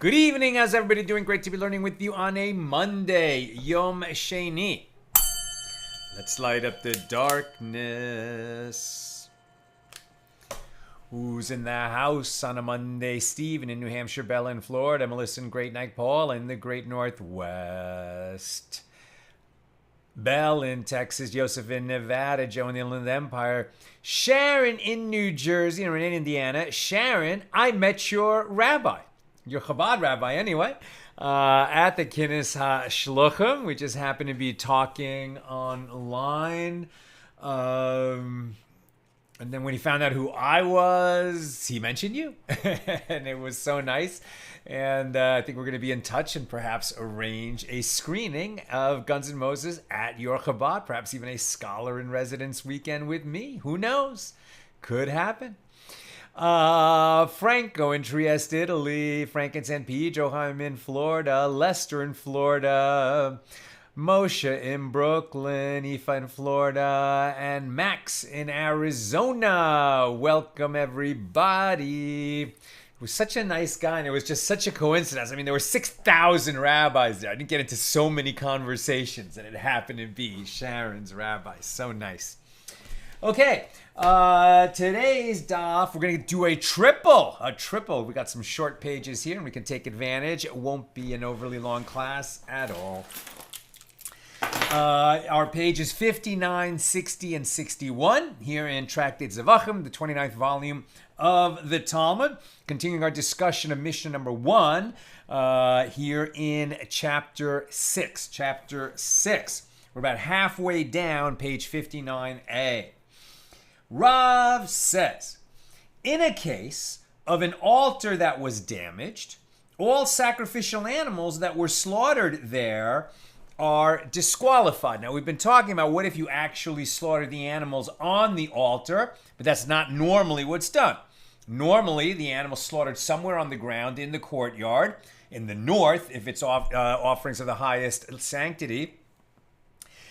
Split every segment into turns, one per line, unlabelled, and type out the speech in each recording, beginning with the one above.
Good evening. How's everybody doing? Great to be learning with you on a Monday, Yom Sheni. Let's light up the darkness. Who's in the house on a Monday? Stephen in New Hampshire, Bella in Florida, Melissa in Great Neck, Paul in the Great Northwest, Belle in Texas, Joseph in Nevada, Joe in the Inland Empire, Sharon in New Jersey, and Renee in Indiana. Sharon, I met your rabbi. Your Chabad rabbi, anyway, at the Kinnis HaShluchim. We just happened to be talking online. And then when he found out who I was, he mentioned you. And it was so nice. And I think we're going to be in touch and perhaps arrange a screening of Guns N' Moses at your Chabad. Perhaps even a scholar in residence weekend with me. Who knows? Could happen. Franco in Trieste, Italy, Frank in San Pedro, I'm in Florida, Lester in Florida, Moshe in Brooklyn, Aoife in Florida, and Max in Arizona. Welcome, everybody. He was such a nice guy, and it was just such a coincidence. I mean, there were 6,000 rabbis there. I didn't get into so many conversations, and it happened to be Sharon's rabbi. So nice. Okay, today's daf, we're going to do a triple. We got some short pages here, and we can take advantage. It won't be an overly long class at all. Our pages 59, 60, and 61 here in Tractate Zevachim, the 29th volume of the Talmud. Continuing our discussion of Mishna number 1 here in chapter 6. Chapter 6. We're about halfway down, page 59a. Rav says, in a case of an altar that was damaged, all sacrificial animals that were slaughtered there are disqualified. Now, we've been talking about what if you actually slaughter the animals on the altar, but that's not normally what's done. Normally, the animal's slaughtered somewhere on the ground in the courtyard, in the north, if it's offerings of the highest sanctity,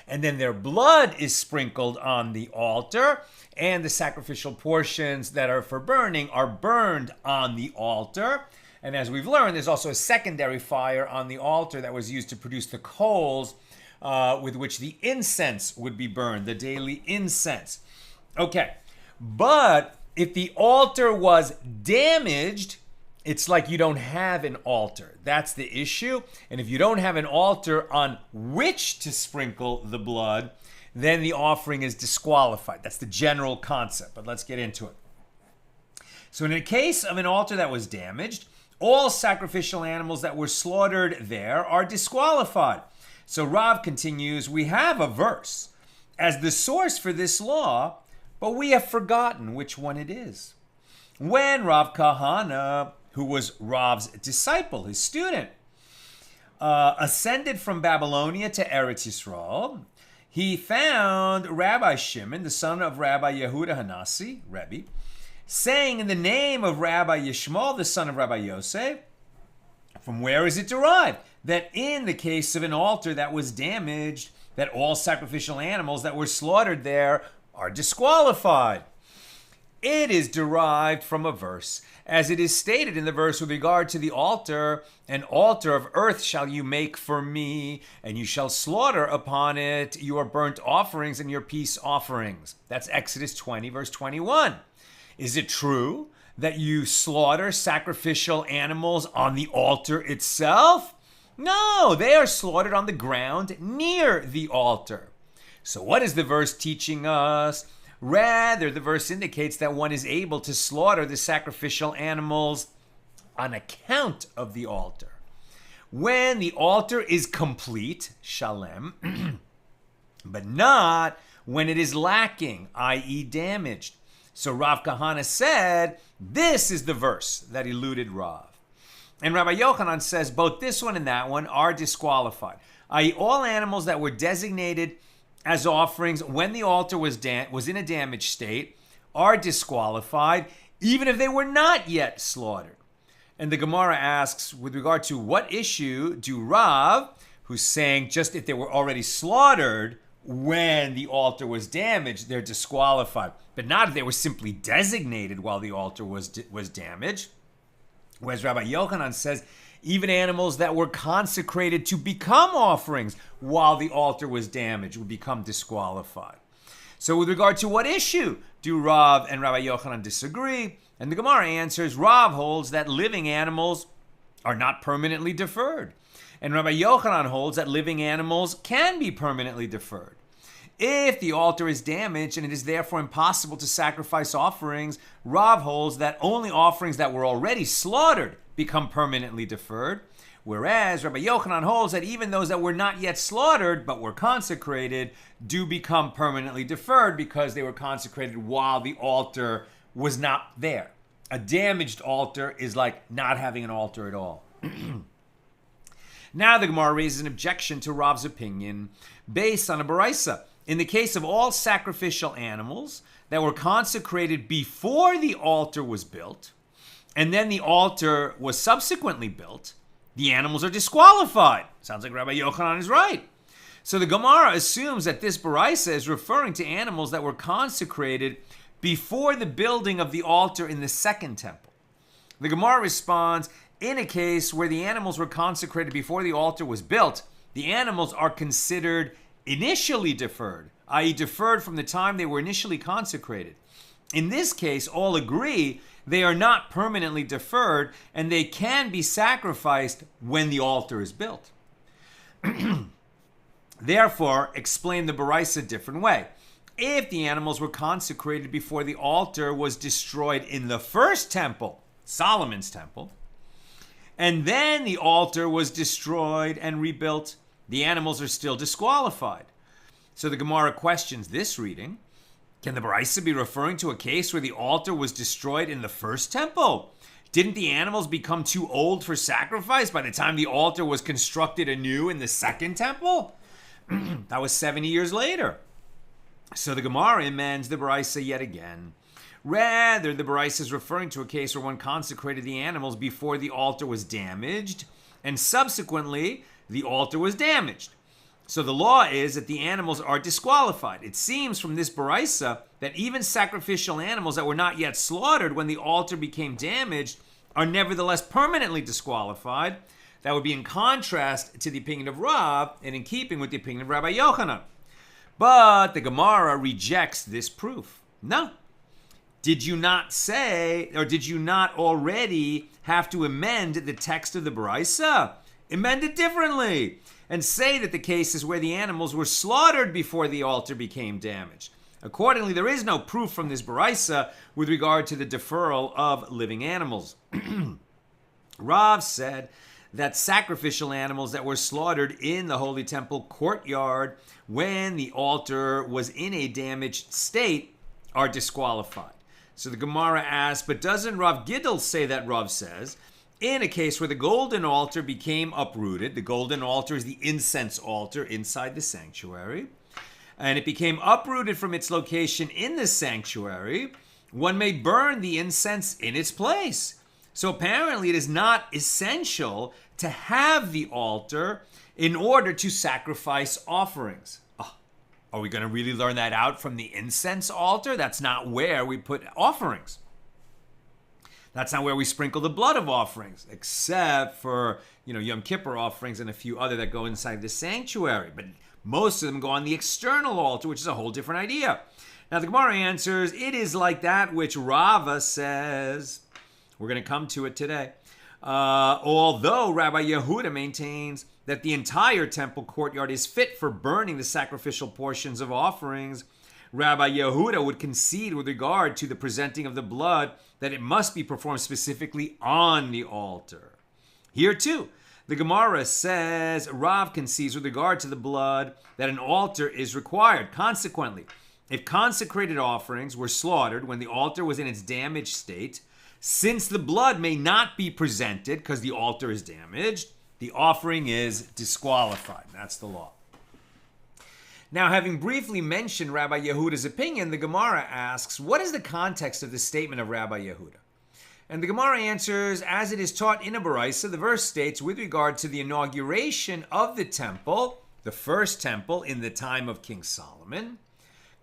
and then their blood is sprinkled on the altar, and the sacrificial portions that are for burning are burned on the altar. And as we've learned, there's also a secondary fire on the altar that was used to produce the coals with which the incense would be burned, the daily incense. Okay, but if the altar was damaged, it's like you don't have an altar. That's the issue. And if you don't have an altar on which to sprinkle the blood, then the offering is disqualified. That's the general concept, but let's get into it. So in a case of an altar that was damaged, all sacrificial animals that were slaughtered there are disqualified. So Rav continues, we have a verse as the source for this law, but we have forgotten which one it is. When Rav Kahana, who was Rav's disciple, his student, ascended from Babylonia to Eretz Yisrael, he found Rabbi Shimon, the son of Rabbi Yehuda Hanasi, Rebbe, saying in the name of Rabbi Yishmael, the son of Rabbi Yosef, from where is it derived? That in the case of an altar that was damaged, that all sacrificial animals that were slaughtered there are disqualified. It is derived from a verse, as it is stated in the verse with regard to the altar, an altar of earth shall you make for me, and you shall slaughter upon it your burnt offerings and your peace offerings. That's Exodus 20, verse 21. Is it true that you slaughter sacrificial animals on the altar itself? No, they are slaughtered on the ground near the altar. So what is the verse teaching us? Rather, the verse indicates that one is able to slaughter the sacrificial animals on account of the altar. When the altar is complete, shalem, but not when it is lacking, i.e. damaged. So Rav Kahana said, this is the verse that eluded Rav. And Rabbi Yochanan says both this one and that one are disqualified, i.e. all animals that were designated as offerings when the altar was in a damaged state are disqualified, even if they were not yet slaughtered. And the Gemara asks, with regard to what issue do Rav, who's saying just if they were already slaughtered when the altar was damaged, they're disqualified, but not if they were simply designated while the altar was damaged. Whereas Rabbi Yochanan says, even animals that were consecrated to become offerings while the altar was damaged would become disqualified. So with regard to what issue do Rav and Rabbi Yochanan disagree? And the Gemara answers, Rav holds that living animals are not permanently deferred. And Rabbi Yochanan holds that living animals can be permanently deferred. If the altar is damaged and it is therefore impossible to sacrifice offerings, Rav holds that only offerings that were already slaughtered become permanently deferred, whereas Rabbi Yochanan holds that even those that were not yet slaughtered but were consecrated do become permanently deferred because they were consecrated while the altar was not there. A damaged altar is like not having an altar at all. Now the Gemara raises an objection to Rav's opinion based on a baraisa. In the case of all sacrificial animals that were consecrated before the altar was built, and then the altar was subsequently built, the animals are disqualified. Sounds like Rabbi Yochanan is right. So the Gemara assumes that this baraisa is referring to animals that were consecrated before the building of the altar in the second temple. The Gemara responds, in a case where the animals were consecrated before the altar was built, the animals are considered initially deferred, i.e. deferred from the time they were initially consecrated. In this case, all agree they are not permanently deferred and they can be sacrificed when the altar is built. Therefore, explain the baraisa a different way. If the animals were consecrated before the altar was destroyed in the first temple, Solomon's temple, and then the altar was destroyed and rebuilt, the animals are still disqualified. So the Gemara questions this reading. Can the baraisa be referring to a case where the altar was destroyed in the first temple? Didn't the animals become too old for sacrifice by the time the altar was constructed anew in the second temple? That was 70 years later. So the Gemara amends the baraisa yet again. Rather, the baraisa is referring to a case where one consecrated the animals before the altar was damaged, and subsequently the altar was damaged. So the law is that the animals are disqualified. It seems from this baraisa that even sacrificial animals that were not yet slaughtered when the altar became damaged are nevertheless permanently disqualified. That would be in contrast to the opinion of Rav and in keeping with the opinion of Rabbi Yochanan. But the Gemara rejects this proof. No. Did you not say, or did you not already have to amend the text of the baraisa? Amend it differently and say that the case is where the animals were slaughtered before the altar became damaged. Accordingly, there is no proof from this baraisa with regard to the deferral of living animals. Rav said that sacrificial animals that were slaughtered in the Holy Temple courtyard when the altar was in a damaged state are disqualified. So the Gemara asks, but doesn't Rav Giddel say that Rav says, in a case where the golden altar became uprooted, the golden altar is the incense altar inside the sanctuary, and it became uprooted from its location in the sanctuary, one may burn the incense in its place. So apparently it is not essential to have the altar in order to sacrifice offerings. Are we going to really learn that out from the incense altar? That's not where we put offerings. That's not where we sprinkle the blood of offerings, except for, Yom Kippur offerings and a few other that go inside the sanctuary. But most of them go on the external altar, which is a whole different idea. Now the Gemara answers, it is like that which Rava says. We're going to come to it today. Although Rabbi Yehuda maintains that the entire temple courtyard is fit for burning the sacrificial portions of offerings, Rabbi Yehuda would concede with regard to the presenting of the blood that it must be performed specifically on the altar. Here too, the Gemara says Rav concedes with regard to the blood that an altar is required. Consequently, if consecrated offerings were slaughtered when the altar was in its damaged state, since the blood may not be presented because the altar is damaged, the offering is disqualified. That's the law. Now, having briefly mentioned Rabbi Yehuda's opinion, the Gemara asks, what is the context of the statement of Rabbi Yehuda? And the Gemara answers, as it is taught in a Baraisa, the verse states, with regard to the inauguration of the temple, the first temple in the time of King Solomon,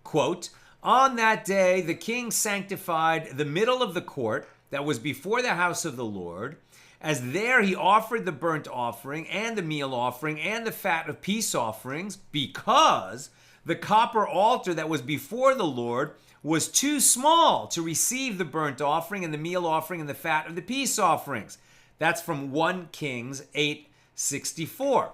quote, on that day the king sanctified the middle of the court that was before the house of the Lord, as there he offered the burnt offering and the meal offering and the fat of peace offerings, because the copper altar that was before the Lord was too small to receive the burnt offering and the meal offering and the fat of the peace offerings. That's from 1 Kings 8:64.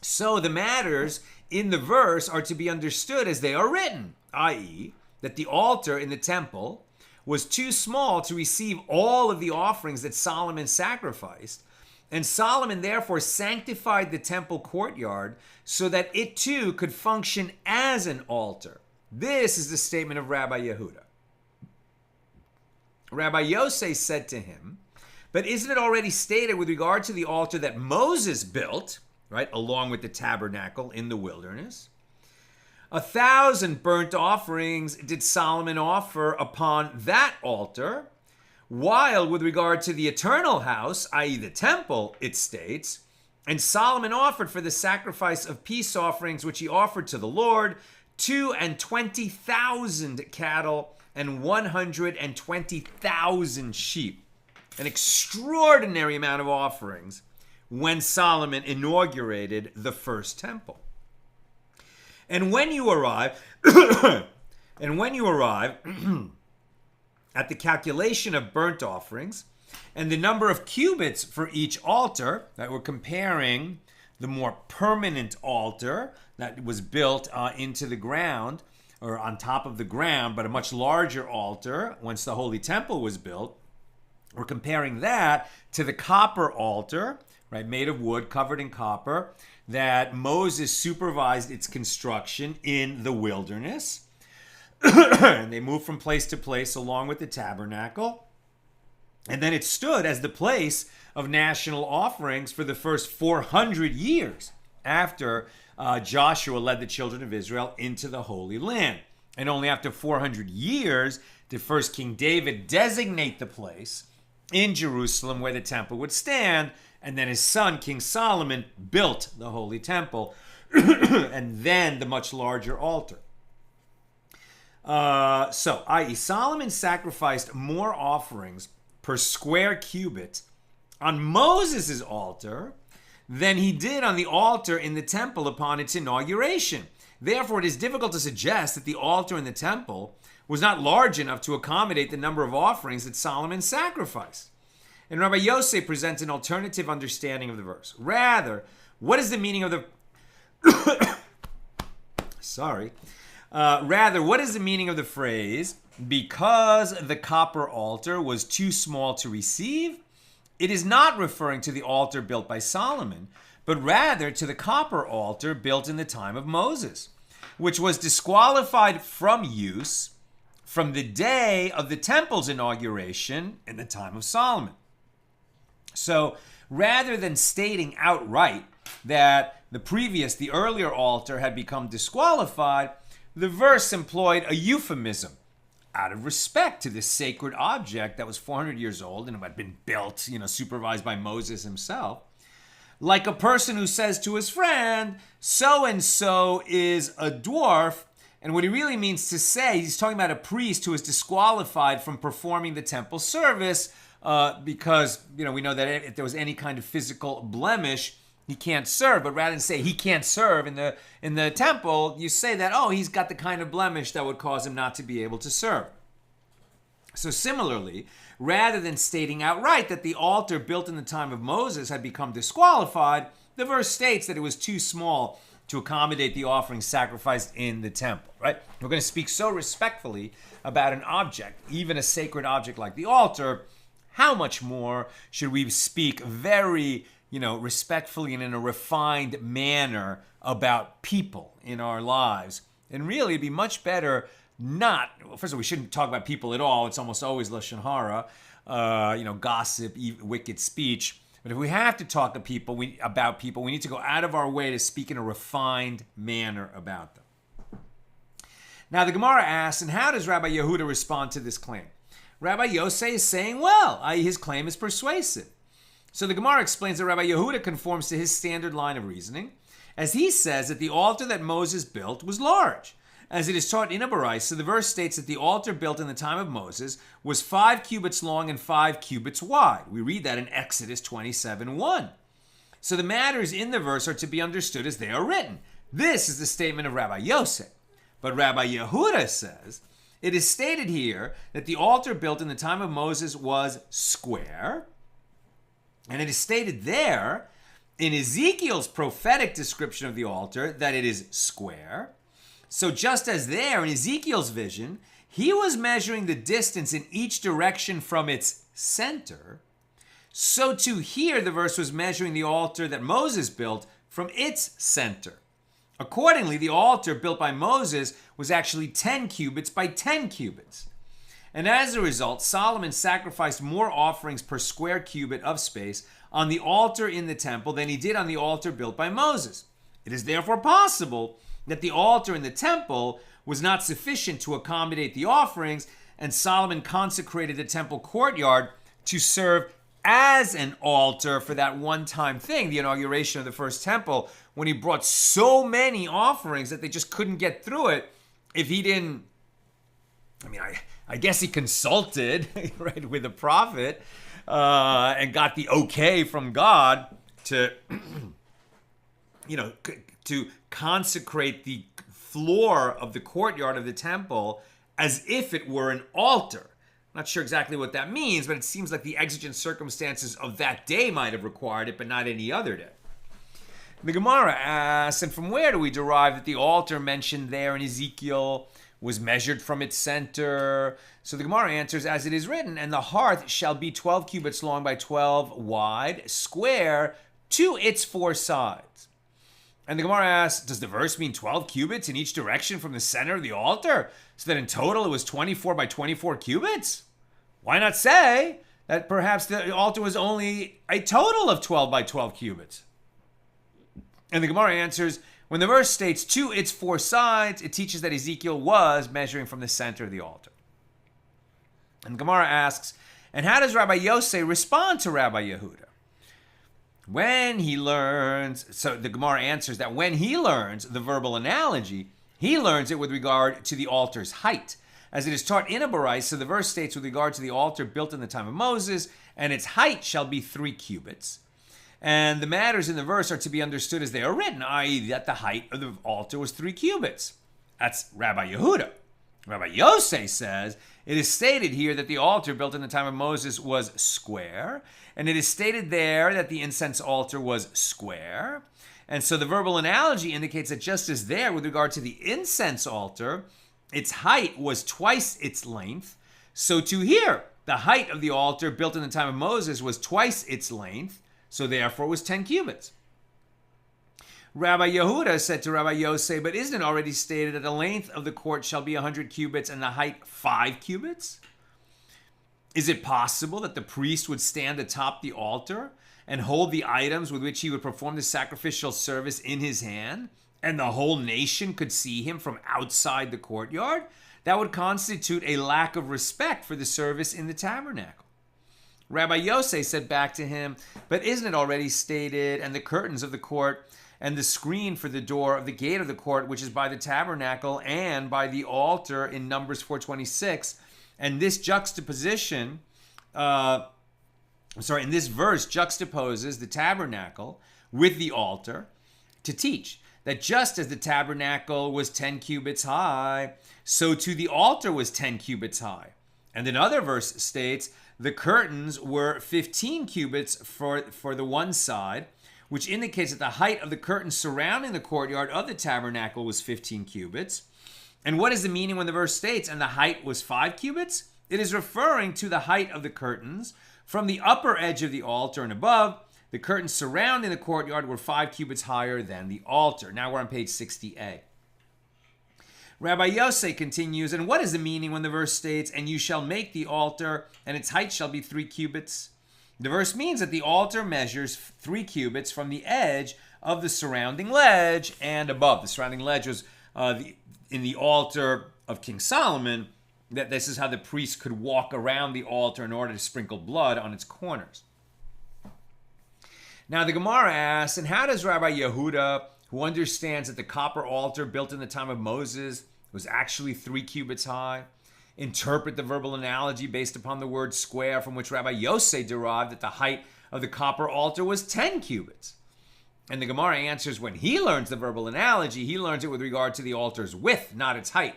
So the matters in the verse are to be understood as they are written, i.e., that the altar in the temple was too small to receive all of the offerings that Solomon sacrificed, and Solomon therefore sanctified the temple courtyard so that it too could function as an altar. This is the statement of Rabbi Yehuda. Rabbi Yosei said to him, but isn't it already stated with regard to the altar that Moses built, right, along with the tabernacle in the wilderness? 1,000 burnt offerings did Solomon offer upon that altar, while with regard to the eternal house, i.e. the temple, it states, and Solomon offered for the sacrifice of peace offerings which he offered to the Lord 220,000 cattle and 120,000 sheep. An extraordinary amount of offerings when Solomon inaugurated the first temple. And when you arrive, at the calculation of burnt offerings and the number of cubits for each altar, that we're comparing the more permanent altar that was built into the ground or on top of the ground, but a much larger altar once the Holy Temple was built. We're comparing that to the copper altar, right, made of wood, covered in copper, that Moses supervised its construction in the wilderness. And they moved from place to place along with the tabernacle. And then it stood as the place of national offerings for the first 400 years after Joshua led the children of Israel into the Holy Land. And only after 400 years did first King David designate the place in Jerusalem where the temple would stand. And then his son, King Solomon, built the Holy Temple and then the much larger altar. So, i.e., Solomon sacrificed more offerings per square cubit on Moses' altar than he did on the altar in the temple upon its inauguration. Therefore, it is difficult to suggest that the altar in the temple was not large enough to accommodate the number of offerings that Solomon sacrificed. And Rabbi Yosei presents an alternative understanding of the verse. Rather, what is the meaning of the... what is the meaning of the phrase, because the copper altar was too small to receive? It is not referring to the altar built by Solomon, but rather to the copper altar built in the time of Moses, which was disqualified from use from the day of the temple's inauguration in the time of Solomon. So rather than stating outright that the earlier altar had become disqualified, the verse employed a euphemism out of respect to this sacred object that was 400 years old and had been built, supervised by Moses himself. Like a person who says to his friend, so-and-so is a dwarf, and what he really means to say, he's talking about a priest who is disqualified from performing the temple service because, we know that if there was any kind of physical blemish, he can't serve. But rather than say he can't serve in the temple, you say that, he's got the kind of blemish that would cause him not to be able to serve. So similarly, rather than stating outright that the altar built in the time of Moses had become disqualified, the verse states that it was too small to accommodate the offerings sacrificed in the temple, right? We're going to speak so respectfully about an object, even a sacred object like the altar. How much more should we speak very, respectfully and in a refined manner about people in our lives? And really, it'd be much better first of all, we shouldn't talk about people at all. It's almost always Lashon Hara, gossip, wicked speech. But if we have to talk about people, we need to go out of our way to speak in a refined manner about them. Now the Gemara asks, and how does Rabbi Yehuda respond to this claim? Rabbi Yosei is saying, well, i.e. his claim is persuasive. So the Gemara explains that Rabbi Yehuda conforms to his standard line of reasoning, as he says that the altar that Moses built was large. As it is taught in a Baraisa, the verse states that the altar built in the time of Moses was 5 cubits long and 5 cubits wide. We read that in Exodus 27:1. So the matters in the verse are to be understood as they are written. This is the statement of Rabbi Yosef. But Rabbi Yehuda says, it is stated here that the altar built in the time of Moses was square. And it is stated there in Ezekiel's prophetic description of the altar that it is square. So just as there in Ezekiel's vision, he was measuring the distance in each direction from its center, so too here the verse was measuring the altar that Moses built from its center. Accordingly, the altar built by Moses was actually 10 cubits by 10 cubits. And as a result, Solomon sacrificed more offerings per square cubit of space on the altar in the temple than he did on the altar built by Moses. It is therefore possible that the altar in the temple was not sufficient to accommodate the offerings, and Solomon consecrated the temple courtyard to serve as an altar for that one-time thing, the inauguration of the first temple, when he brought so many offerings that they just couldn't get through it if he didn't. I guess he consulted right with the prophet and got the okay from God to to consecrate the floor of the courtyard of the temple as if it were an altar. Not sure exactly what that means, but it seems like the exigent circumstances of that day might have required it, but not any other day. The Gemara asks, and from where do we derive that the altar mentioned there in Ezekiel was measured from its center? So the Gemara answers, as it is written, and the hearth shall be 12 cubits long by 12 wide, square to its 4 sides. And the Gemara asks, does the verse mean 12 cubits in each direction from the center of the altar, so that in total it was 24 by 24 cubits? Why not say that perhaps the altar was only a total of 12 by 12 cubits? And the Gemara answers, when the verse states to its 4 sides, it teaches that Ezekiel was measuring from the center of the altar. And Gemara asks, and how does Rabbi Yosei respond to Rabbi Yehuda? When he learns, so the Gemara answers that when he learns the verbal analogy, he learns it with regard to the altar's height. As it is taught in a Baraisa, so the verse states with regard to the altar built in the time of Moses, and its height shall be 3 cubits. And the matters in the verse are to be understood as they are written, i.e. that the height of the altar was 3 cubits. That's Rabbi Yehuda. Rabbi Yosei says, it is stated here that the altar built in the time of Moses was square, and it is stated there that the incense altar was square. And so the verbal analogy indicates that just as there, with regard to the incense altar, its height was twice its length, so too here, the height of the altar built in the time of Moses was twice its length, so therefore it was 10 cubits. Rabbi Yehuda said to Rabbi Yosei, but isn't it already stated that the length of the court shall be 100 cubits and the height 5 cubits? Is it possible that the priest would stand atop the altar and hold the items with which he would perform the sacrificial service in his hand, and the whole nation could see him from outside the courtyard? That would constitute a lack of respect for the service in the tabernacle. Rabbi Yosei said back to him, but isn't it already stated, and the curtains of the court and the screen for the door of the gate of the court, which is by the tabernacle and by the altar in Numbers 4:26, and this juxtaposition, in this verse juxtaposes the tabernacle with the altar to teach that just as the tabernacle was 10 cubits high, so too the altar was 10 cubits high. And another verse states the curtains were 15 cubits for the one side, which indicates that the height of the curtains surrounding the courtyard of the tabernacle was 15 cubits. And what is the meaning when the verse states, and the height was 5 cubits? It is referring to the height of the curtains from the upper edge of the altar and above. The curtains surrounding the courtyard were 5 cubits higher than the altar. Now we're on page 60a. Rabbi Yosei continues, and what is the meaning when the verse states, and you shall make the altar, and its height shall be 3 cubits? The verse means that the altar measures 3 cubits from the edge of the surrounding ledge and above. The surrounding ledge was in the altar of King Solomon. That this is how the priest could walk around the altar in order to sprinkle blood on its corners. Now the Gemara asks, and how does Rabbi Yehuda, who understands that the copper altar built in the time of Moses was actually 3 cubits high, interpret the verbal analogy based upon the word square, from which Rabbi Yosef derived that the height of the copper altar was 10 cubits? And the Gemara answers, when he learns the verbal analogy, he learns it with regard to the altar's width, not its height.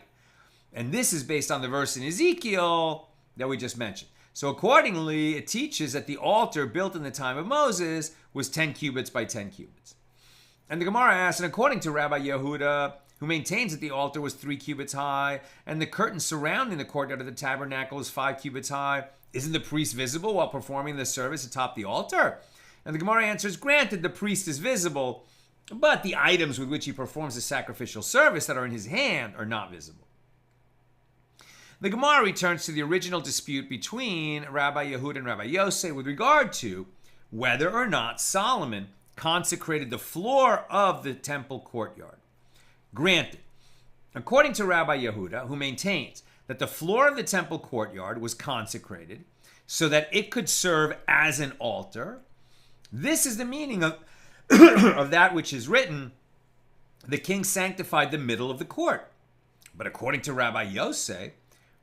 And this is based on the verse in Ezekiel that we just mentioned. So accordingly, it teaches that the altar built in the time of Moses was 10 cubits by 10 cubits. And the Gemara asks, and according to Rabbi Yehuda, who maintains that the altar was 3 cubits high, and the curtain surrounding the courtyard of the tabernacle is 5 cubits high, isn't the priest visible while performing the service atop the altar? And the Gemara answers, granted, the priest is visible, but the items with which he performs the sacrificial service that are in his hand are not visible. The Gemara returns to the original dispute between Rabbi Yehuda and Rabbi Yosef with regard to whether or not Solomon consecrated the floor of the temple courtyard. Granted, according to Rabbi Yehuda, who maintains that the floor of the temple courtyard was consecrated so that it could serve as an altar, this is the meaning of, of that which is written, the king sanctified the middle of the court. But according to Rabbi Yosef,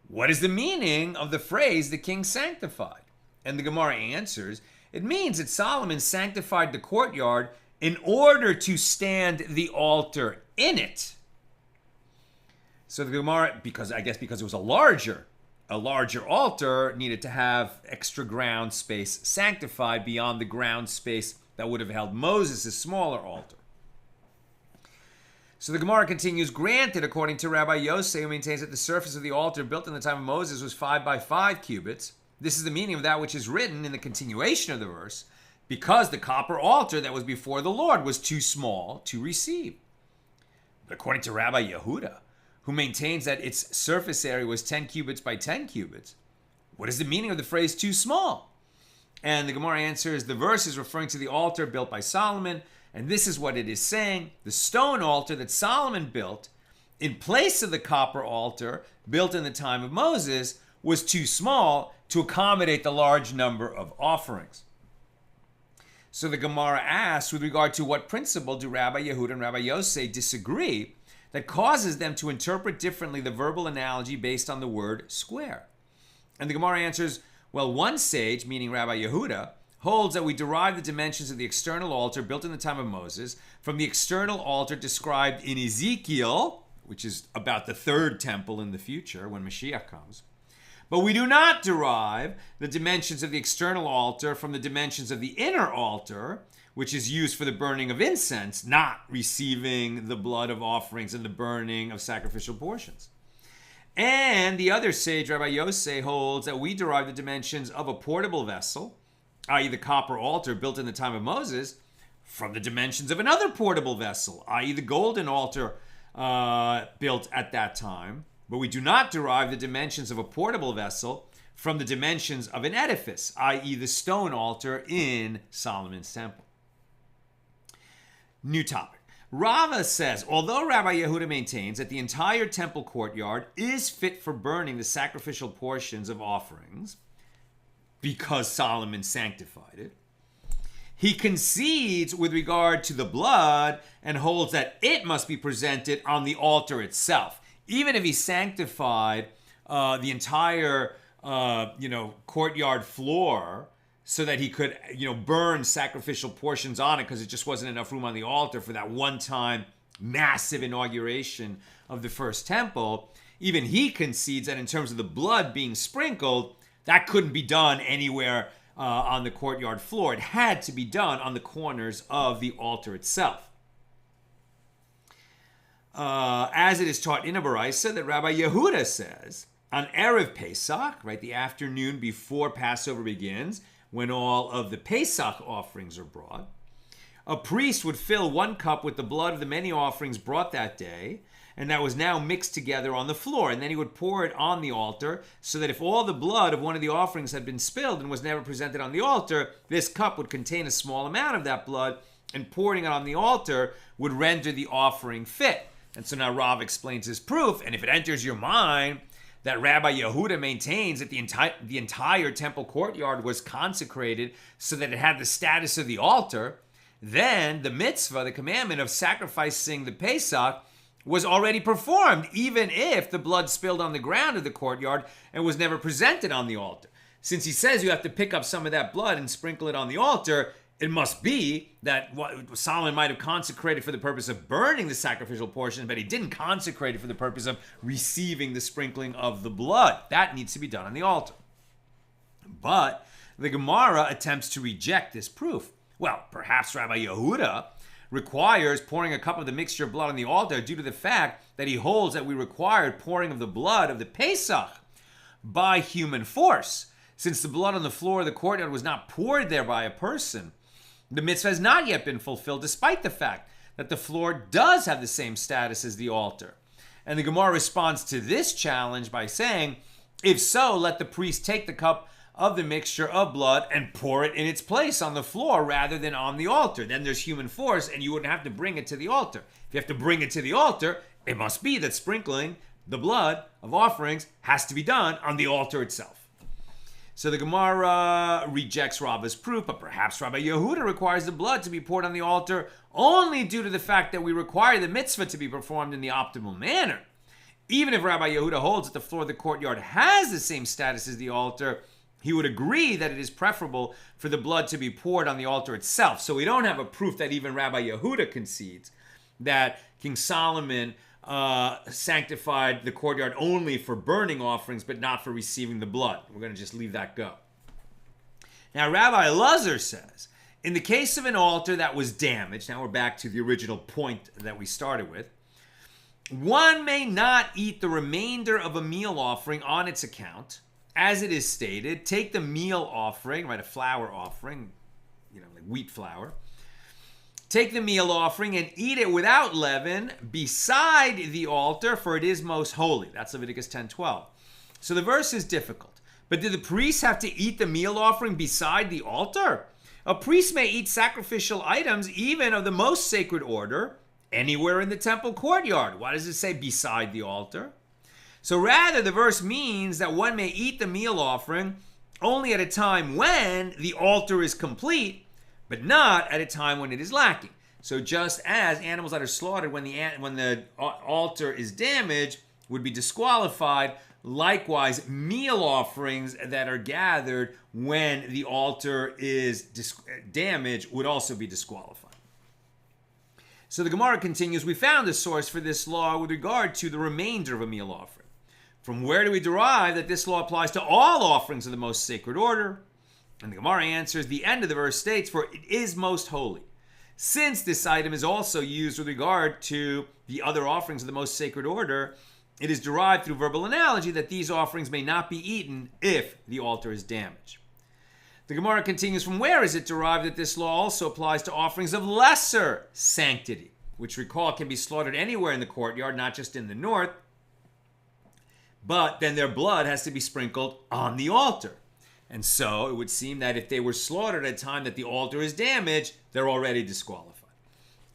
what is the meaning of the phrase, the king sanctified? And the Gemara answers, it means that Solomon sanctified the courtyard in order to stand the altar in it. So the Gemara, because it was a larger altar, needed to have extra ground space sanctified beyond the ground space that would have held Moses' smaller altar. So the Gemara continues, granted, according to Rabbi Yosef, who maintains that the surface of the altar built in the time of Moses was 5 by 5 cubits. This is the meaning of that which is written in the continuation of the verse, because the copper altar that was before the Lord was too small to receive. But according to Rabbi Yehuda, who maintains that its surface area was 10 cubits by 10 cubits, what is the meaning of the phrase too small? And the Gemara answers, the verse is referring to the altar built by Solomon, and this is what it is saying. The stone altar that Solomon built in place of the copper altar built in the time of Moses was too small to accommodate the large number of offerings. So the Gemara asks, with regard to what principle do Rabbi Yehuda and Rabbi Yosef disagree that causes them to interpret differently the verbal analogy based on the word square? And the Gemara answers, well, one sage, meaning Rabbi Yehuda, holds that we derive the dimensions of the external altar built in the time of Moses from the external altar described in Ezekiel, which is about the third temple in the future when Mashiach comes. But we do not derive the dimensions of the external altar from the dimensions of the inner altar, which is used for the burning of incense, not receiving the blood of offerings and the burning of sacrificial portions. And the other sage, Rabbi Yosef, holds that we derive the dimensions of a portable vessel, i.e. the copper altar built in the time of Moses, from the dimensions of another portable vessel, i.e. the golden altar built at that time. But we do not derive the dimensions of a portable vessel from the dimensions of an edifice, i.e. the stone altar in Solomon's temple. New topic. Rava says, although Rabbi Yehuda maintains that the entire temple courtyard is fit for burning the sacrificial portions of offerings, because Solomon sanctified it, he concedes with regard to the blood and holds that it must be presented on the altar itself. Even if he sanctified the entire, courtyard floor so that he could, burn sacrificial portions on it because it just wasn't enough room on the altar for that one-time massive inauguration of the first temple, even he concedes that in terms of the blood being sprinkled, that couldn't be done anywhere on the courtyard floor. It had to be done on the corners of the altar itself. As it is taught in a Baraisa that Rabbi Yehuda says, on Erev Pesach, right, the afternoon before Passover begins, when all of the Pesach offerings are brought, a priest would fill 1 cup with the blood of the many offerings brought that day, and that was now mixed together on the floor. And then he would pour it on the altar, so that if all the blood of one of the offerings had been spilled and was never presented on the altar, this cup would contain a small amount of that blood, and pouring it on the altar would render the offering fit. And so now Rav explains his proof, and if it enters your mind that Rabbi Yehuda maintains that the entire temple courtyard was consecrated so that it had the status of the altar, then the mitzvah, the commandment of sacrificing the Pesach, was already performed, even if the blood spilled on the ground of the courtyard and was never presented on the altar. Since he says you have to pick up some of that blood and sprinkle it on the altar, it must be that what Solomon might have consecrated for the purpose of burning the sacrificial portion, but he didn't consecrate it for the purpose of receiving the sprinkling of the blood. That needs to be done on the altar. But the Gemara attempts to reject this proof. Well, perhaps Rabbi Yehuda requires pouring a cup of the mixture of blood on the altar due to the fact that he holds that we required pouring of the blood of the Pesach by human force. Since the blood on the floor of the courtyard was not poured there by a person, the mitzvah has not yet been fulfilled, despite the fact that the floor does have the same status as the altar. And the Gemara responds to this challenge by saying, if so, let the priest take the cup of the mixture of blood and pour it in its place on the floor rather than on the altar. Then there's human force, and you wouldn't have to bring it to the altar. If you have to bring it to the altar, it must be that sprinkling the blood of offerings has to be done on the altar itself. So the Gemara rejects Rabba's proof, but perhaps Rabbi Yehuda requires the blood to be poured on the altar only due to the fact that we require the mitzvah to be performed in the optimal manner. Even if Rabbi Yehuda holds that the floor of the courtyard has the same status as the altar, he would agree that it is preferable for the blood to be poured on the altar itself. So we don't have a proof that even Rabbi Yehuda concedes that King Solomon sanctified the courtyard only for burning offerings, but not for receiving the blood. We're going to just leave that go. Now, Rabbi Elazar says, in the case of an altar that was damaged, now we're back to the original point that we started with, one may not eat the remainder of a meal offering on its account. As it is stated, take the meal offering, right, a flour offering, like wheat flour. Take the meal offering and eat it without leaven beside the altar, for it is most holy. That's Leviticus 10:12. So the verse is difficult. But did the priest have to eat the meal offering beside the altar? A priest may eat sacrificial items, even of the most sacred order, anywhere in the temple courtyard. Why does it say beside the altar? So rather, the verse means that one may eat the meal offering only at a time when the altar is complete, but not at a time when it is lacking. So just as animals that are slaughtered when the altar is damaged would be disqualified, likewise meal offerings that are gathered when the altar is damaged would also be disqualified. So the Gemara continues, we found a source for this law with regard to the remainder of a meal offering. From where do we derive that this law applies to all offerings of the most sacred order? And the Gemara answers, the end of the verse states, for it is most holy. Since this item is also used with regard to the other offerings of the most sacred order, it is derived through verbal analogy that these offerings may not be eaten if the altar is damaged. The Gemara continues, from where is it derived that this law also applies to offerings of lesser sanctity, which recall can be slaughtered anywhere in the courtyard, not just in the north, but then their blood has to be sprinkled on the altar. And so it would seem that if they were slaughtered at a time that the altar is damaged, they're already disqualified.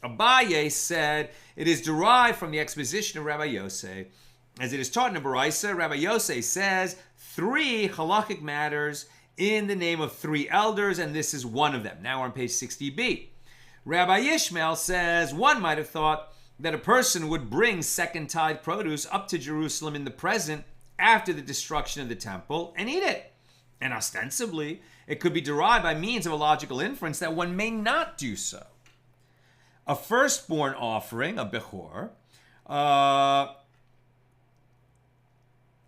Abaye said, it is derived from the exposition of Rabbi Yosef. As it is taught in a Baraisa, Rabbi Yosef says 3 halakhic matters in the name of 3 elders, and this is one of them. Now we're on page 60b. Rabbi Yishmael says, one might have thought that a person would bring second tithe produce up to Jerusalem in the present after the destruction of the temple and eat it. And ostensibly, it could be derived by means of a logical inference that one may not do so. A firstborn offering, a bechor,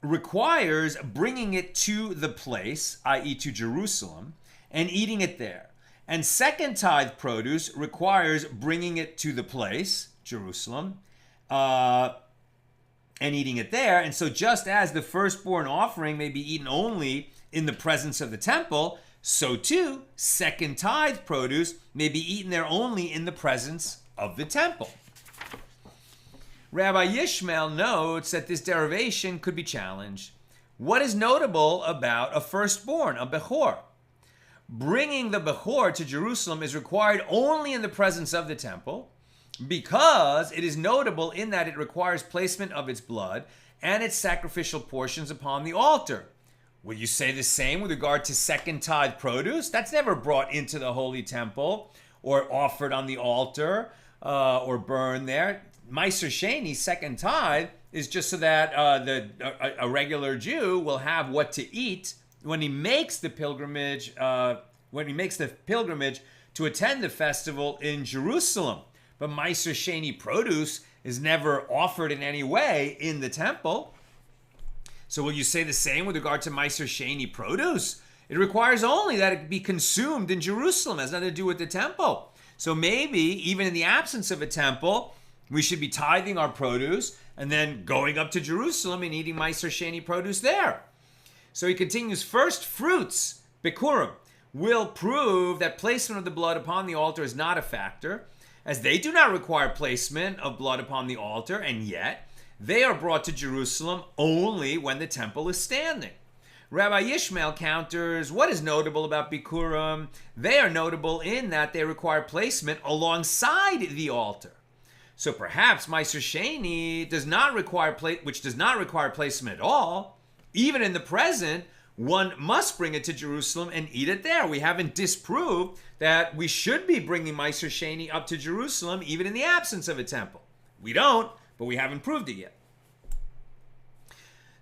requires bringing it to the place, i.e. to Jerusalem, and eating it there. And second tithe produce requires bringing it to the place, Jerusalem, and eating it there. And so just as the firstborn offering may be eaten only in the presence of the temple, so too, second tithe produce may be eaten there only in the presence of the temple. Rabbi Yishmael notes that this derivation could be challenged. What is notable about a firstborn, a Bechor? Bringing the Bechor to Jerusalem is required only in the presence of the temple, because it is notable in that it requires placement of its blood and its sacrificial portions upon the altar. Will you say the same with regard to second tithe produce? That's never brought into the holy temple or offered on the altar or burned there. Meiser Sheni, second tithe, is just so that a regular Jew will have what to eat when he makes the pilgrimage. To attend the festival in Jerusalem. But Meiser Sheni produce is never offered in any way in the temple. So will you say the same with regard to Meiser Sheni produce? It requires only that it be consumed in Jerusalem. It has nothing to do with the temple. So maybe, even in the absence of a temple, we should be tithing our produce and then going up to Jerusalem and eating Meiser Sheni produce there. So he continues, first fruits, Bikurim, will prove that placement of the blood upon the altar is not a factor, as they do not require placement of blood upon the altar, and yet they are brought to Jerusalem only when the temple is standing. Rabbi Yishmael counters, what is notable about Bikurim? They are notable in that they require placement alongside the altar. So perhaps Meiser Sheni does not require placement at all. Even in the present, one must bring it to Jerusalem and eat it there. We haven't disproved that we should be bringing Meiser Sheni up to Jerusalem even in the absence of a temple. We don't, but we haven't proved it yet.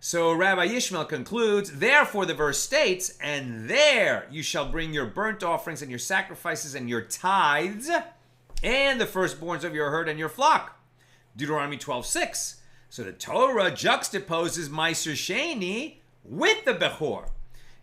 So Rabbi Yishmael concludes, therefore the verse states, and there you shall bring your burnt offerings and your sacrifices and your tithes and the firstborns of your herd and your flock. Deuteronomy 12:6. So the Torah juxtaposes Meiser Sheni with the Bechor,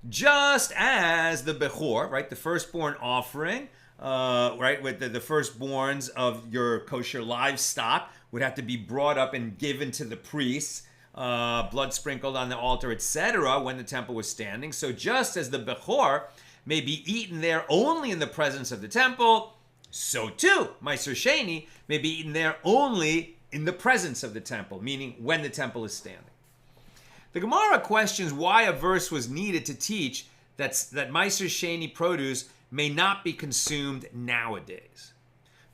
just as the Bechor, right, the firstborn offering, right, with the firstborns of your kosher livestock would have to be brought up and given to the priests, blood sprinkled on the altar, etc., when the temple was standing. So just as the Bechor may be eaten there only in the presence of the temple, so too Meiser Sheni may be eaten there only in the presence of the temple, meaning when the temple is standing. The Gemara questions why a verse was needed to teach that Meiser Sheni produce may not be consumed nowadays.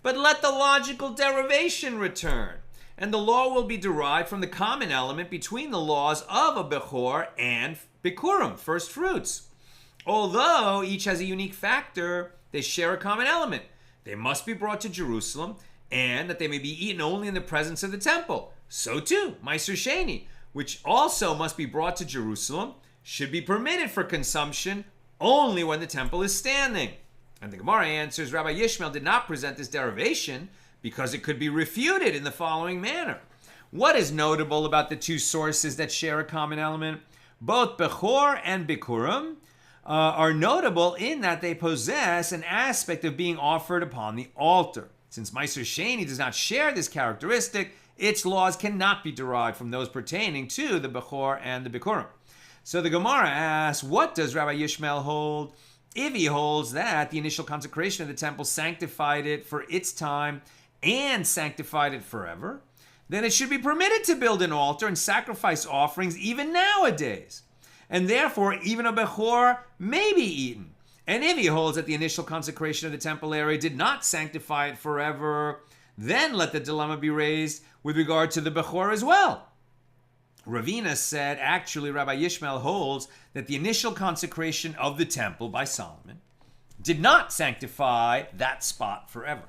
But let the logical derivation return, and the law will be derived from the common element between the laws of a Bechor and Bikurim, first fruits. Although each has a unique factor, they share a common element. They must be brought to Jerusalem, and that they may be eaten only in the presence of the temple. So too, Meiser Sheni, which also must be brought to Jerusalem, should be permitted for consumption only when the temple is standing. And the Gemara answers, Rabbi Yishmael did not present this derivation because it could be refuted in the following manner. What is notable about the two sources that share a common element? Both Bechor and Bikurim are notable in that they possess an aspect of being offered upon the altar. Since Meiser Sheni does not share this characteristic, its laws cannot be derived from those pertaining to the Bechor and the Bikurim. So the Gemara asks, what does Rabbi Yishmael hold? If he holds that the initial consecration of the temple sanctified it for its time and sanctified it forever, then it should be permitted to build an altar and sacrifice offerings even nowadays. And therefore, even a Bechor may be eaten. And if he holds that the initial consecration of the temple area did not sanctify it forever, then let the dilemma be raised with regard to the Bechor as well. Ravina said, actually, Rabbi Yishmael holds that the initial consecration of the temple by Solomon did not sanctify that spot forever.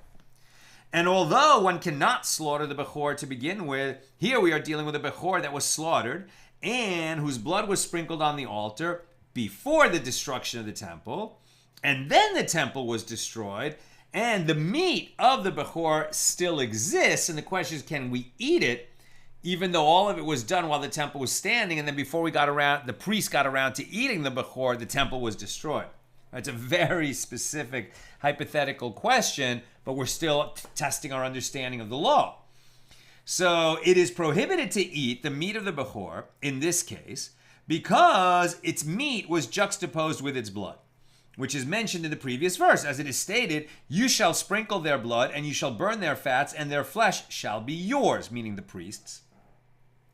And although one cannot slaughter the Bechor to begin with, here we are dealing with a Bechor that was slaughtered and whose blood was sprinkled on the altar before the destruction of the temple, and then the temple was destroyed, and the meat of the Bechor still exists, and the question is, can we eat it, even though all of it was done while the temple was standing, and then before the priest got around to eating the Bechor, the temple was destroyed? It's a very specific hypothetical question, but we're still testing our understanding of the law. So it is prohibited to eat the meat of the Bechor, in this case, because its meat was juxtaposed with its blood. which is mentioned in the previous verse. As it is stated, you shall sprinkle their blood, and you shall burn their fats, and their flesh shall be yours, meaning the priests.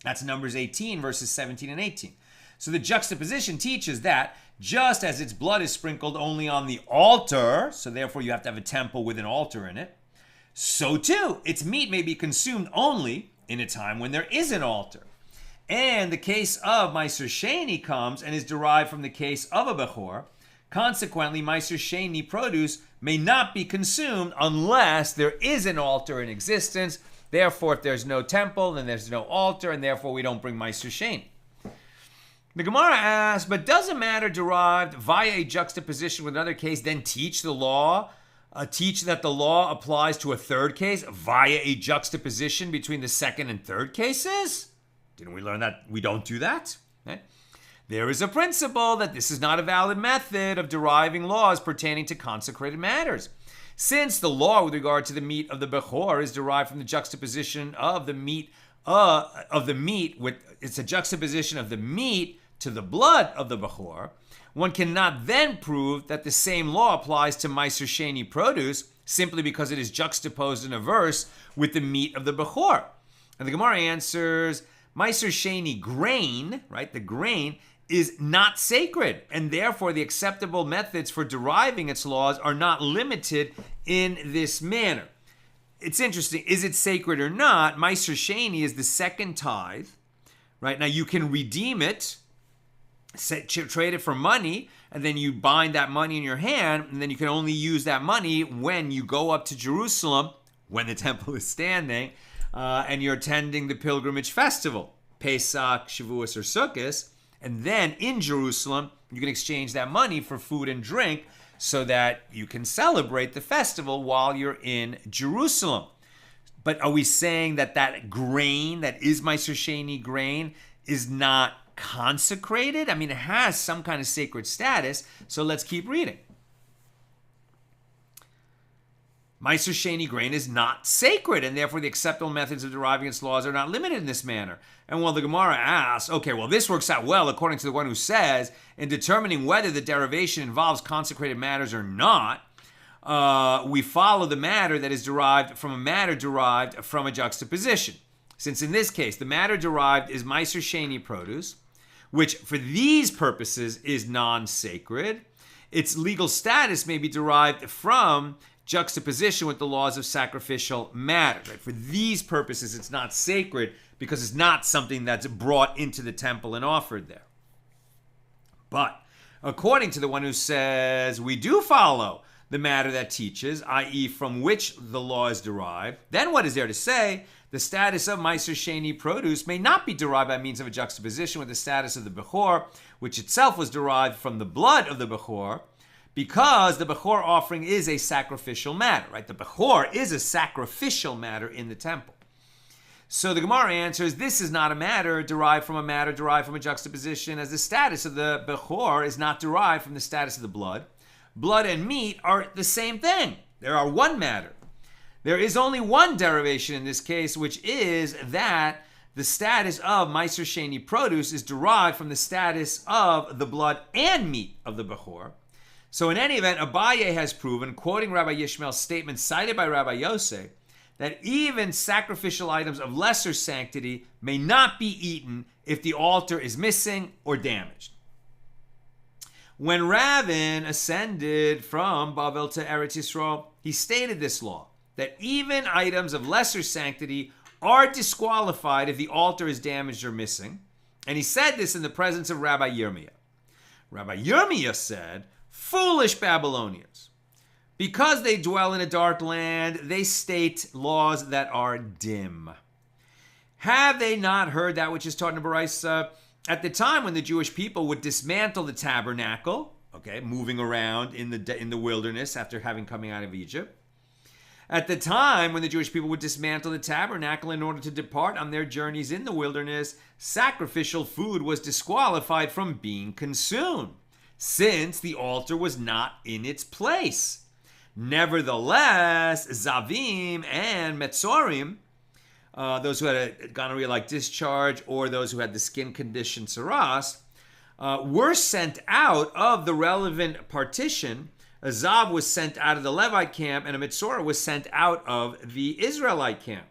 That's Numbers 18, verses 17 and 18. So the juxtaposition teaches that just as its blood is sprinkled only on the altar, so therefore you have to have a temple with an altar in it, so too its meat may be consumed only in a time when there is an altar. And the case of Meiser Sheni comes and is derived from the case of a Bechor. Consequently, Meiser Sheni produce may not be consumed unless there is an altar in existence. Therefore, if there's no temple, then there's no altar, and therefore we don't bring Meiser Sheni. The Gemara asks, but does a matter derived via a juxtaposition with another case then teach the law? Teach that the law applies to a third case via a juxtaposition between the second and third cases? Didn't we learn that we don't do that? Okay. There is a principle that this is not a valid method of deriving laws pertaining to consecrated matters. Since the law with regard to the meat of the Bechor is derived from the juxtaposition of the meat it's a juxtaposition of the meat to the blood of the Bechor, one cannot then prove that the same law applies to Meiser Sheni produce simply because it is juxtaposed in a verse with the meat of the Bechor. And the Gemara answers, Meiser Sheni grain, right, the grain, is not sacred, and therefore the acceptable methods for deriving its laws are not limited in this manner. It's interesting, is it sacred or not? Meiser Sheni is the second tithe, right? Now you can redeem it, trade it for money, and then you bind that money in your hand, and then you can only use that money when you go up to Jerusalem, when the temple is standing, and you're attending the pilgrimage festival, Pesach, Shavuos, or Sukkot, and then in Jerusalem, you can exchange that money for food and drink so that you can celebrate the festival while you're in Jerusalem. But are we saying that that grain, that is Meiser Sheni grain, is not consecrated? I mean, it has some kind of sacred status, so let's keep reading. Meiser Sheni grain is not sacred, and therefore the acceptable methods of deriving its laws are not limited in this manner. And while the Gemara asks, okay, well, this works out well according to the one who says, in determining whether the derivation involves consecrated matters or not, we follow the matter that is derived from a matter derived from a juxtaposition. Since in this case, the matter derived is Meiser Sheni produce, which for these purposes is non-sacred, its legal status may be derived from juxtaposition with the laws of sacrificial matters. Right? For these purposes, it's not sacred because it's not something that's brought into the temple and offered there. But according to the one who says we do follow the matter that teaches, i.e. from which the law is derived, then what is there to say? The status of Meiser Sheni produce may not be derived by means of a juxtaposition with the status of the Bechor, which itself was derived from the blood of the Bechor, because the Bechor offering is a sacrificial matter, right? The Bechor is a sacrificial matter in the temple. So the Gemara answers, this is not a matter derived from a juxtaposition, as the status of the Bechor is not derived from the status of the blood. Blood and meat are the same thing. They are one matter. There is only one derivation in this case, which is that the status of Meiser Sheni produce is derived from the status of the blood and meat of the Bechor. So in any event, Abaye has proven, quoting Rabbi Yishmael's statement cited by Rabbi Yosef, that even sacrificial items of lesser sanctity may not be eaten if the altar is missing or damaged. When Ravin ascended from Babel to Eretz Yisrael, he stated this law, that even items of lesser sanctity are disqualified if the altar is damaged or missing. And he said this in the presence of Rabbi Yirmiyah. Rabbi Yirmiyah said, foolish Babylonians, because they dwell in a dark land, they state laws that are dim. Have they not heard that which is taught in the Baraisa? At the time when the Jewish people would dismantle the tabernacle, okay, moving around in the wilderness after having coming out of Egypt, at the time when the Jewish people would dismantle the tabernacle in order to depart on their journeys in the wilderness, sacrificial food was disqualified from being consumed, since the altar was not in its place. Nevertheless, Zavim and Metzorim, those who had a gonorrhea-like discharge or those who had the skin condition saras, were sent out of the relevant partition. A Zav was sent out of the Levite camp, and a Mitzorah was sent out of the Israelite camp.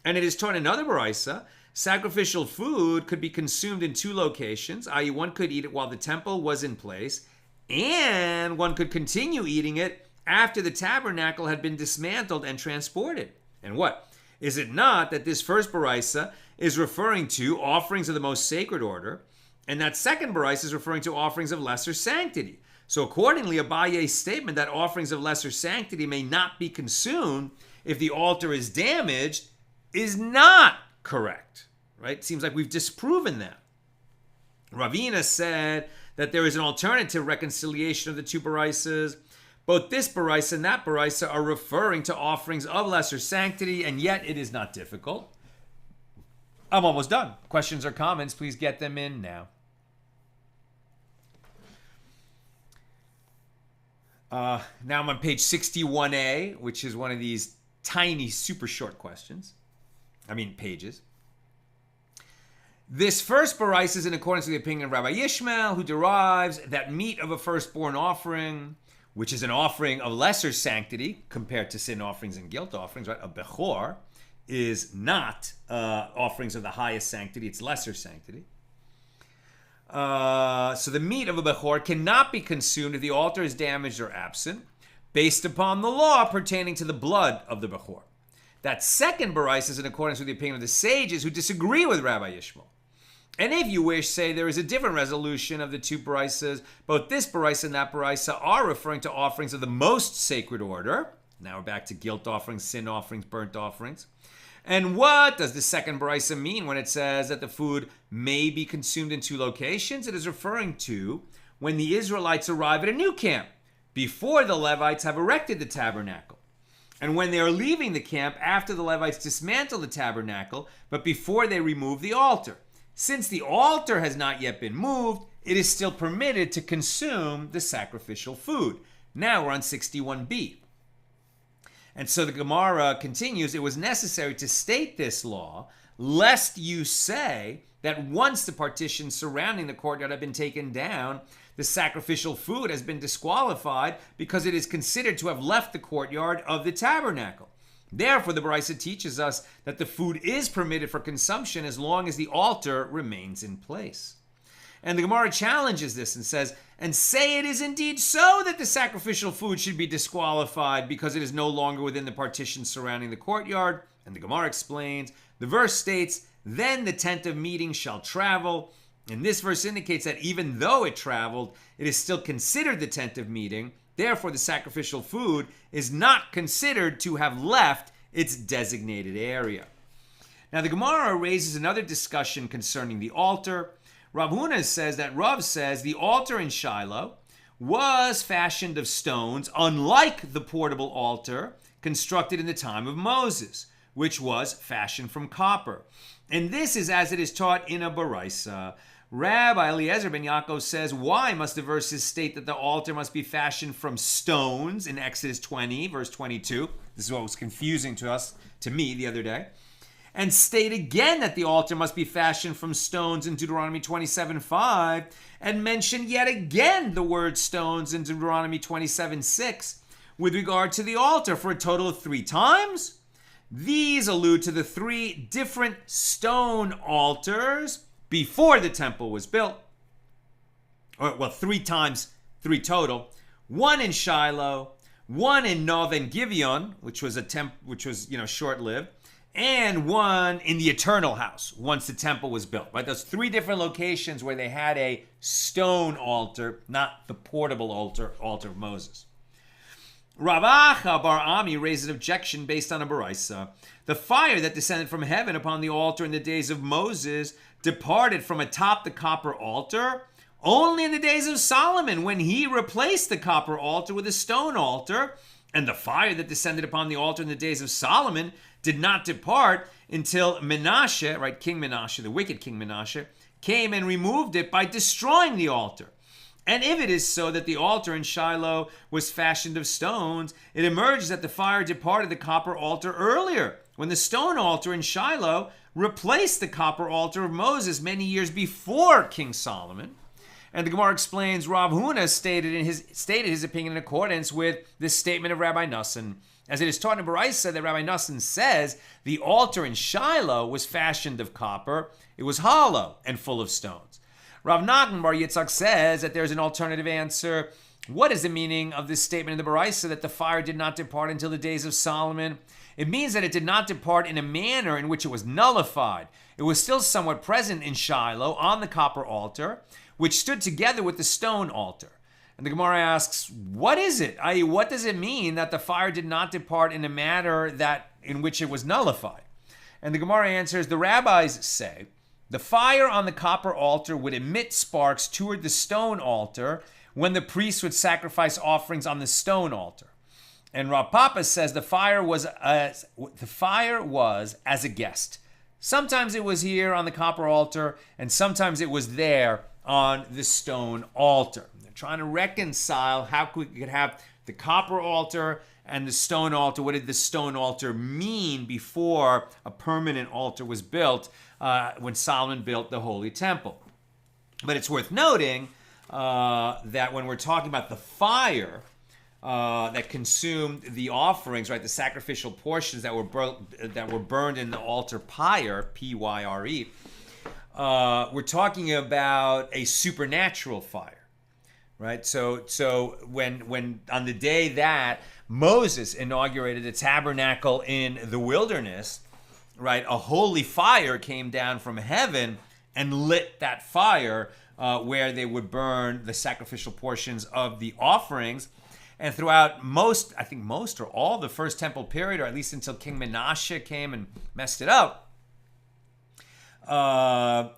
And it is taught in another Baraisa, sacrificial food could be consumed in two locations, i.e. one could eat it while the temple was in place, and one could continue eating it after the tabernacle had been dismantled and transported. And what? Is it not that this first Baraisa is referring to offerings of the most sacred order, and that second Baraisa is referring to offerings of lesser sanctity? So accordingly, Abaye's statement that offerings of lesser sanctity may not be consumed if the altar is damaged is not correct, right? It seems like we've disproven that. Ravina said that there is an alternative reconciliation of the two Baraisas. Both this Baraisa and that Baraisa are referring to offerings of lesser sanctity, and yet it is not difficult. I'm almost done. Questions or comments, please get them in now. Now I'm on page 61a, which is one of these tiny, super short pages. This first Baraisa is in accordance with the opinion of Rabbi Yishmael, who derives that meat of a firstborn offering, which is an offering of lesser sanctity compared to sin offerings and guilt offerings, right? A Bechor is not offerings of the highest sanctity, it's lesser sanctity. So the meat of a Bechor cannot be consumed if the altar is damaged or absent, based upon the law pertaining to the blood of the Bechor. That second Baraisa is in accordance with the opinion of the sages who disagree with Rabbi Yishmael. And if you wish, say there is a different resolution of the two Baraisas. Both this Baraisa and that Baraisa are referring to offerings of the most sacred order. Now we're back to guilt offerings, sin offerings, burnt offerings. And what does the second Baraisa mean when it says that the food may be consumed in two locations? It is referring to when the Israelites arrive at a new camp, before the Levites have erected the tabernacle. And when they are leaving the camp after the Levites dismantle the tabernacle, but before they remove the altar. Since the altar has not yet been moved, it is still permitted to consume the sacrificial food. Now we're on 61b. And so the Gemara continues, it was necessary to state this law, lest you say that once the partition surrounding the courtyard had been taken down, the sacrificial food has been disqualified because it is considered to have left the courtyard of the tabernacle. Therefore, the Baraisa teaches us that the food is permitted for consumption as long as the altar remains in place. And the Gemara challenges this and says, and say it is indeed so that the sacrificial food should be disqualified because it is no longer within the partition surrounding the courtyard. And the Gemara explains, the verse states, then the tent of meeting shall travel. And this verse indicates that even though it traveled, it is still considered the tent of meeting. Therefore, the sacrificial food is not considered to have left its designated area. Now, the Gemara raises another discussion concerning the altar. Rav Huna says that Rav says the altar in Shiloh was fashioned of stones, unlike the portable altar constructed in the time of Moses, which was fashioned from copper. And this is as it is taught in a Baraisa. Rabbi Eliezer ben Yaakov says, why must the verses state that the altar must be fashioned from stones in Exodus 20, verse 22? This is what was confusing to me the other day. And state again that the altar must be fashioned from stones in Deuteronomy 27:5, and mention yet again the word stones in Deuteronomy 27:6 with regard to the altar for a total of 3 times. These allude to the 3 different stone altars before the temple was built. Or, well, 3 times, 3 total. 1 in Shiloh, 1 in Nov and Gibeon, which was short-lived, and 1 in the eternal house once the temple was built. Right, those 3 different locations where they had a stone altar, not the portable altar of Moses. Rav Acha bar Ami raised an objection based on a Baraisa. The fire that descended from heaven upon the altar in the days of Moses departed from atop the copper altar only in the days of Solomon, when he replaced the copper altar with a stone altar. And the fire that descended upon the altar in the days of Solomon did not depart until Menashe, right, King Menashe, the wicked King Menashe, came and removed it by destroying the altar. And if it is so that the altar in Shiloh was fashioned of stones, it emerges that the fire departed the copper altar earlier, when the stone altar in Shiloh replaced the copper altar of Moses many years before King Solomon. And the Gemara explains Rav Huna stated his opinion in accordance with this statement of Rabbi Nassan. As it is taught in Baraisa that Rabbi Nassan says the altar in Shiloh was fashioned of copper. It was hollow and full of stones. Rav Nachman Bar Yitzchak says that there's an alternative answer. What is the meaning of this statement in the Baraisa that the fire did not depart until the days of Solomon? It means that it did not depart in a manner in which it was nullified. It was still somewhat present in Shiloh on the copper altar, which stood together with the stone altar. And the Gemara asks, what is it? I.e., what does it mean that the fire did not depart in a manner in which it was nullified? And the Gemara answers, the rabbis say, the fire on the copper altar would emit sparks toward the stone altar when the priest would sacrifice offerings on the stone altar. And Rav Papa says the fire was as a guest. Sometimes it was here on the copper altar, and sometimes it was there on the stone altar. They're trying to reconcile how we could have the copper altar and the stone altar. What did the stone altar mean before a permanent altar was built when Solomon built the Holy Temple? But it's worth noting that when we're talking about the fire that consumed the offerings, right, the sacrificial portions that were burned in the altar pyre, Pyre, we're talking about a supernatural fire, right? So when on the day that Moses inaugurated the tabernacle in the wilderness, right, a holy fire came down from heaven and lit that fire where they would burn the sacrificial portions of the offerings. And throughout most or all the first temple period, or at least until King Menashe came and messed it up,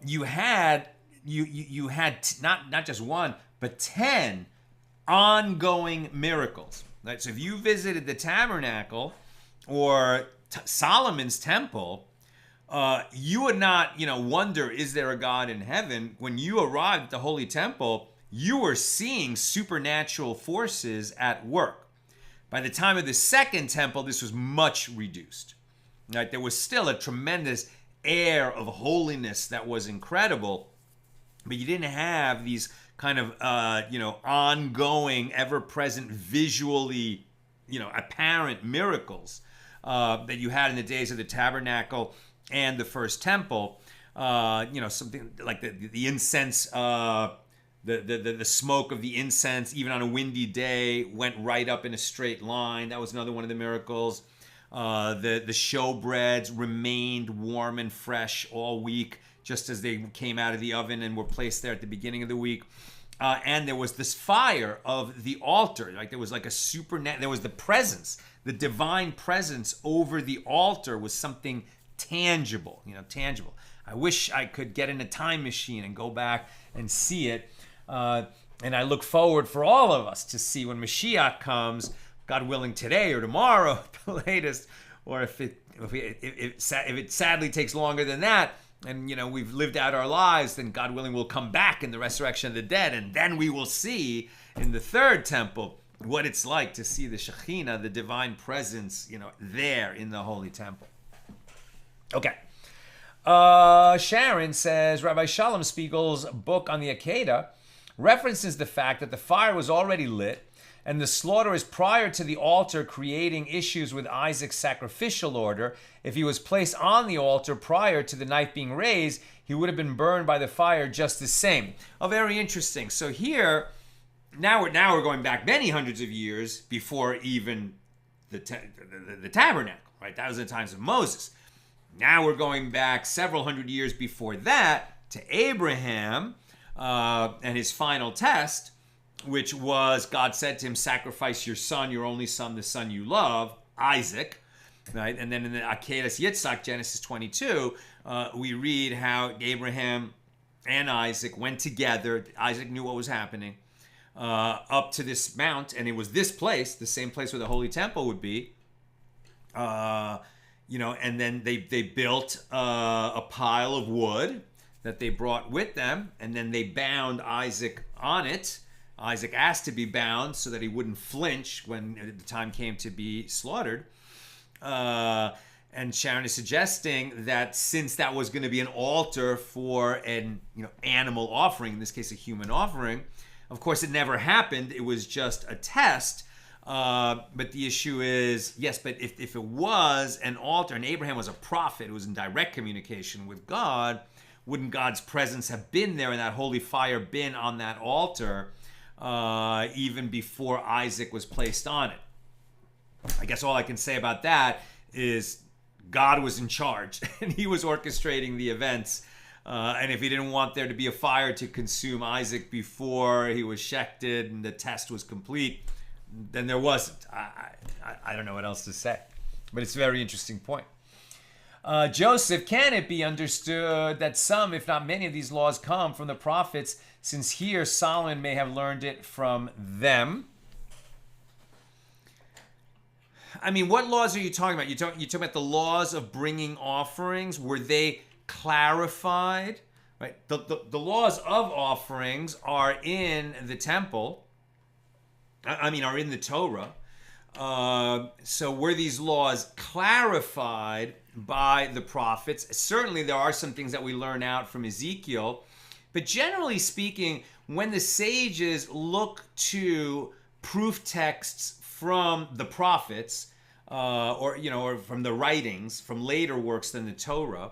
you had not just one, but 10 ongoing miracles. Right? So if you visited the tabernacle or Solomon's temple, you would not, wonder, is there a God in heaven? When you arrived at the Holy Temple, you were seeing supernatural forces at work. By the time of the second temple, this was much reduced. Right? There was still a tremendous air of holiness that was incredible, but you didn't have these kind of, ongoing, ever-present, visually, apparent miracles that you had in the days of the tabernacle and the first temple. Something like the incense, the smoke of the incense, even on a windy day, went right up in a straight line. That was another one of the miracles. The showbreads remained warm and fresh all week, just as they came out of the oven and were placed there at the beginning of the week. And there was this fire of the altar. Like there was like there was the presence, the divine presence over the altar was something tangible, tangible. I wish I could get in a time machine and go back and see it. And I look forward for all of us to see when Mashiach comes, God willing, today or tomorrow at the latest, or if it sadly takes longer than that, and we've lived out our lives, then God willing we'll come back in the resurrection of the dead, and then we will see in the third temple what it's like to see the Shekhinah, the divine presence, there in the Holy Temple. Okay. Sharon says Rabbi Shalom Spiegel's book on the Akedah references the fact that the fire was already lit and the slaughter is prior to the altar, creating issues with Isaac's sacrificial order. If he was placed on the altar prior to the knife being raised, he would have been burned by the fire just the same. Oh, very interesting. So here, now we're going back many hundreds of years before even the tabernacle, right? That was the times of Moses. Now we're going back several hundred years before that to Abraham and his final test, which was God said to him, sacrifice your son, your only son, the son you love, Isaac. Right? And then in the Akedas Yitzhak, Genesis 22, we read how Abraham and Isaac went together. Isaac knew what was happening up to this mount, and it was this place, the same place where the Holy Temple would be. And then they built a pile of wood that they brought with them, and then they bound Isaac on it. Isaac asked to be bound so that he wouldn't flinch when the time came to be slaughtered. And And Sharon is suggesting that since that was going to be an altar for an animal offering, in this case a human offering, of course it never happened. It was just a test. But the issue is, yes, but if it was an altar and Abraham was a prophet who was in direct communication with God, wouldn't God's presence have been there and that holy fire been on that altar even before Isaac was placed on it? I guess all I can say about that is God was in charge and he was orchestrating the events. And if he didn't want there to be a fire to consume Isaac before he was shechted and the test was complete, then there wasn't. I don't know what else to say. But it's a very interesting point. Joseph, can it be understood that some, if not many, of these laws come from the prophets, since here Solomon may have learned it from them? I mean, what laws are you talking about? You talking about the laws of bringing offerings? Were they clarified? Right. The laws of offerings are in the temple. Are in the Torah. So were these laws clarified by the prophets? Certainly there are some things that we learn out from Ezekiel. But generally speaking, when the sages look to proof texts from the prophets, or from the writings, from later works than the Torah,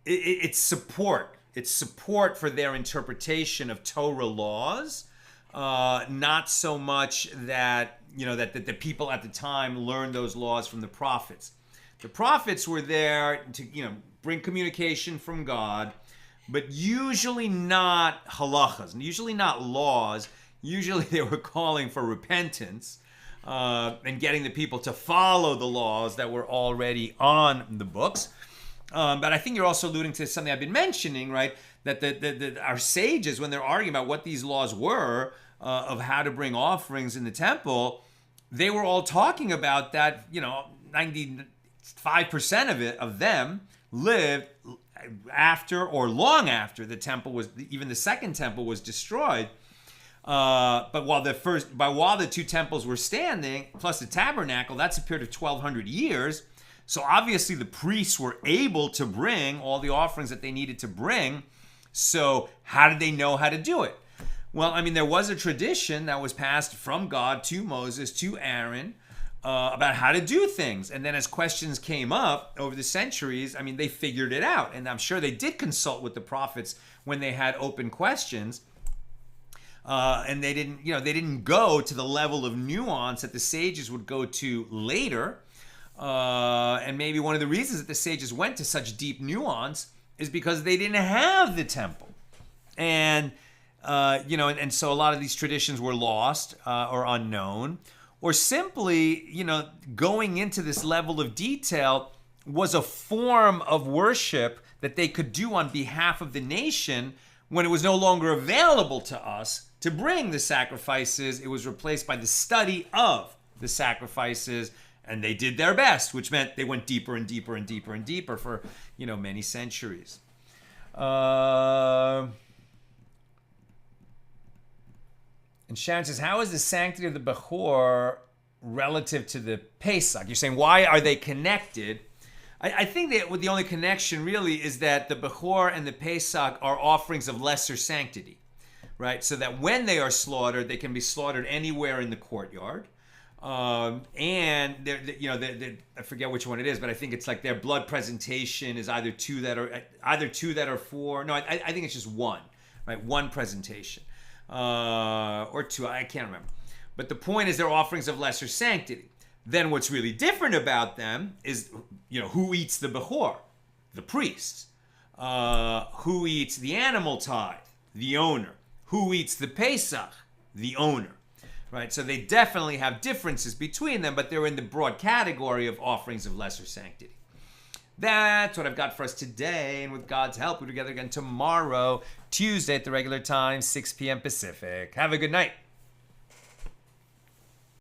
it's support. It's support for their interpretation of Torah laws, not so much that that the people at the time learned those laws from the prophets. The prophets were there to bring communication from God, but usually not halachas, usually not laws. Usually they were calling for repentance and getting the people to follow the laws that were already on the books. But I think you're also alluding to something I've been mentioning, right? That our sages, when they're arguing about what these laws were of how to bring offerings in the temple, they were all talking about that. 95% of them lived after or long after the temple was, even the second temple was destroyed. But while the two temples were standing, plus the tabernacle, that's a period of 1,200 years. So obviously the priests were able to bring all the offerings that they needed to bring. So how did they know how to do it? Well, there was a tradition that was passed from God to Moses to Aaron about how to do things. And then as questions came up over the centuries, they figured it out. And I'm sure they did consult with the prophets when they had open questions. And they didn't go to the level of nuance that the sages would go to later. And maybe one of the reasons that the sages went to such deep nuance is because they didn't have the temple. And, and so a lot of these traditions were lost or unknown, or simply, going into this level of detail was a form of worship that they could do on behalf of the nation when it was no longer available to us to bring the sacrifices. It was replaced by the study of the sacrifices, and they did their best, which meant they went deeper and deeper and deeper and deeper for, many centuries. And Sharon says, how is the sanctity of the Bechor relative to the Pesach? You're saying, why are they connected? I think that the only connection really is that the Bechor and the Pesach are offerings of lesser sanctity, right? So that when they are slaughtered, they can be slaughtered anywhere in the courtyard. And I forget which one it is, but I think it's like their blood presentation is either two that are four. No, I think it's just one, right? One presentation, or two. I can't remember. But the point is, they're offerings of lesser sanctity. Then what's really different about them is, who eats the Bechor? The priest. Who eats the animal tithe? The owner. Who eats the Pesach? The owner. Right? So they definitely have differences between them, but they're in the broad category of offerings of lesser sanctity. That's what I've got for us today, and with God's help, we'll be together again tomorrow, Tuesday at the regular time, 6 p.m. Pacific. Have a good night.